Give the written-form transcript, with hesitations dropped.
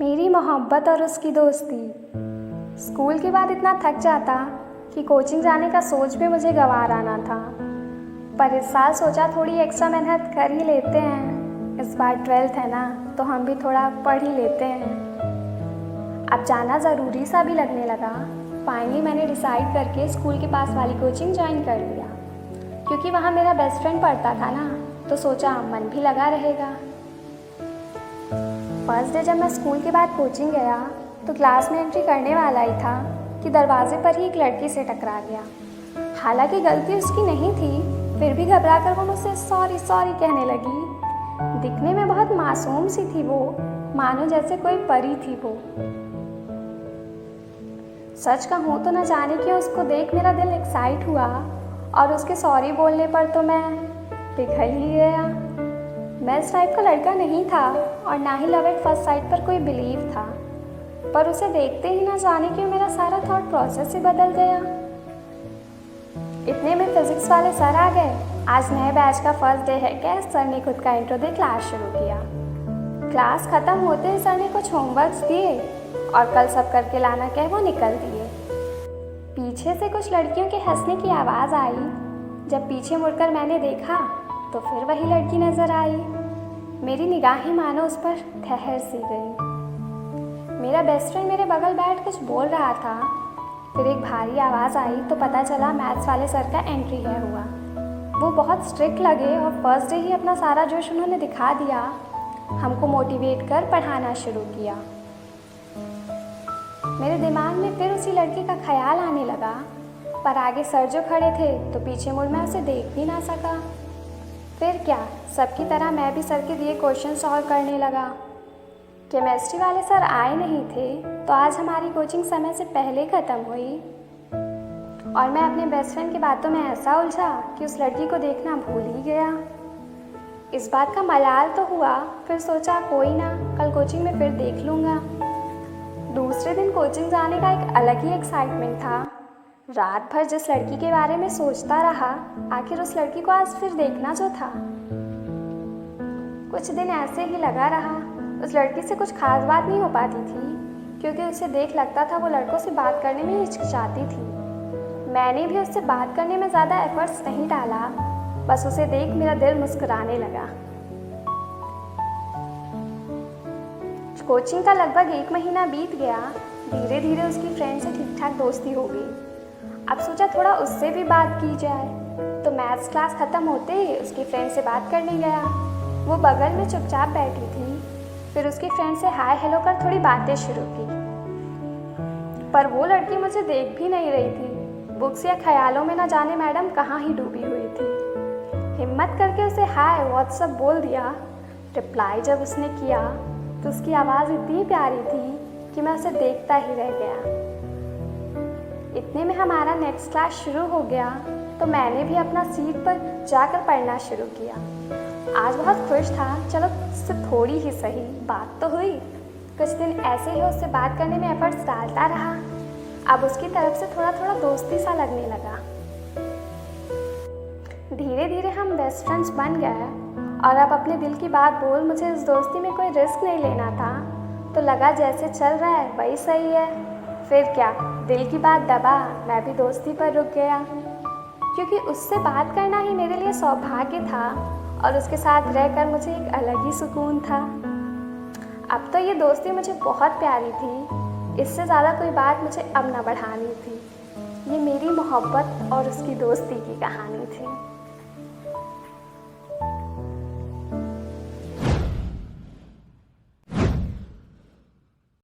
मेरी मोहब्बत और उसकी दोस्ती। स्कूल के बाद इतना थक जाता कि कोचिंग जाने का सोच भी मुझे गंवार आना था, पर इस साल सोचा थोड़ी एक्स्ट्रा मेहनत कर ही लेते हैं। इस बार 12th है ना, तो हम भी थोड़ा पढ़ ही लेते हैं। अब जाना ज़रूरी सा भी लगने लगा। फाइनली मैंने डिसाइड करके स्कूल के पास वाली कोचिंग ज्वाइन कर लिया, क्योंकि वहाँ मेरा बेस्ट फ्रेंड पढ़ता था ना, तो सोचा मन भी लगा रहेगा। फर्स्ट डे जब मैं स्कूल के बाद कोचिंग गया तो क्लास में एंट्री करने वाला ही था कि दरवाजे पर ही एक लड़की से टकरा गया। हालांकि गलती उसकी नहीं थी, फिर भी घबरा कर वो मुझसे सॉरी सॉरी कहने लगी। दिखने में बहुत मासूम सी थी वो, मानो जैसे कोई परी थी वो। सच कहूँ तो न जाने क्यों उसको देख मेरा दिल एक्साइट हुआ, और उसके सॉरी बोलने पर तो मैं पिघल ही गया। मैं इस टाइप का लड़का नहीं था और ना ही लव एट फर्स्ट साइट पर कोई बिलीव था, पर उसे देखते ही ना जाने क्यों मेरा सारा थॉट प्रोसेस ही बदल गया। इतने में फिजिक्स वाले सर आ गए। आज नए बैच का फर्स्ट डे है क्या? सर ने खुद का इंट्रो दे क्लास शुरू किया। क्लास खत्म होते ही सर ने कुछ होमवर्क्स दिए और कल सब करके लाना कह वो निकल दिए। पीछे से कुछ लड़कियों के हंसने की आवाज़ आई। जब पीछे मुड़कर मैंने देखा तो फिर वही लड़की नजर आई। मेरी निगाहें मानो उस पर ठहर सी गई। मेरा बेस्ट फ्रेंड मेरे बगल बैठ कुछ बोल रहा था। फिर एक भारी आवाज़ आई तो पता चला मैथ्स वाले सर का एंट्री है हुआ। वो बहुत स्ट्रिक्ट लगे और फर्स्ट डे ही अपना सारा जोश उन्होंने दिखा दिया। हमको मोटिवेट कर पढ़ाना शुरू किया। मेरे दिमाग में फिर उसी लड़की का ख्याल आने लगा, पर आगे सर जो खड़े थे तो पीछे मुड़ मैं उसे देख भी ना सका। फिर क्या, सबकी तरह मैं भी सर के दिए क्वेश्चन सॉल्व करने लगा। केमिस्ट्री वाले सर आए नहीं थे तो आज हमारी कोचिंग समय से पहले ख़त्म हुई, और मैं अपने बेस्ट फ्रेंड की बातों में ऐसा उलझा कि उस लड़की को देखना भूल ही गया। इस बात का मलाल तो हुआ, फिर सोचा कोई ना, कल कोचिंग में फिर देख लूँगा। दूसरे दिन कोचिंग जाने का एक अलग ही एक्साइटमेंट था। रात भर जिस लड़की के बारे में सोचता रहा, आखिर उस लड़की को आज फिर देखना जो था। कुछ दिन ऐसे ही लगा रहा। उस लड़की से कुछ खास बात नहीं हो पाती थी, क्योंकि उसे देख लगता था वो लड़कों से बात करने में हिचकिचाती थी। मैंने भी उससे बात करने में ज़्यादा एफर्ट्स नहीं डाला, बस उसे देख मेरा दिल मुस्कुराने लगा। कोचिंग का लगभग 1 महीना बीत गया। धीरे धीरे उसकी फ्रेंड से ठीक ठाक दोस्ती हो गई। अब सोचा थोड़ा उससे भी बात की जाए, तो मैथ्स क्लास ख़त्म होते ही उसकी फ्रेंड से बात करने गया। वो बगल में चुपचाप बैठी थी। फिर उसकी फ्रेंड से हाय हेलो कर थोड़ी बातें शुरू की, पर वो लड़की मुझे देख भी नहीं रही थी। बुक्स या ख्यालों में न जाने मैडम कहाँ ही डूबी हुई थी। हिम्मत करके उसे हाय व्हाट्सअप बोल दिया। रिप्लाई जब उसने किया तो उसकी आवाज़ इतनी प्यारी थी कि मैं उसे देखता ही रह गया। इतने में हमारा नेक्स्ट क्लास शुरू हो गया, तो मैंने भी अपना सीट पर जाकर पढ़ना शुरू किया। आज बहुत खुश था, चलो उससे थोड़ी ही सही बात तो हुई। कुछ दिन ऐसे ही उससे बात करने में एफर्ट्स डालता रहा। अब उसकी तरफ से थोड़ा थोड़ा दोस्ती सा लगने लगा। धीरे धीरे हम बेस्ट फ्रेंड्स बन गए, और अब अपने दिल की बात बोल मुझे इस दोस्ती में कोई रिस्क नहीं लेना था, तो लगा जैसे चल रहा है वही सही है। फिर क्या, दिल की बात दबा, मैं भी दोस्ती पर रुक गया, क्योंकि उससे बात करना ही मेरे लिए सौभाग्य था, और उसके साथ रहकर मुझे एक अलग ही सुकून था। अब तो ये दोस्ती मुझे बहुत प्यारी थी। इससे ज़्यादा कोई बात मुझे अब न बढ़ानी थी। ये मेरी मोहब्बत और उसकी दोस्ती की कहानी थी।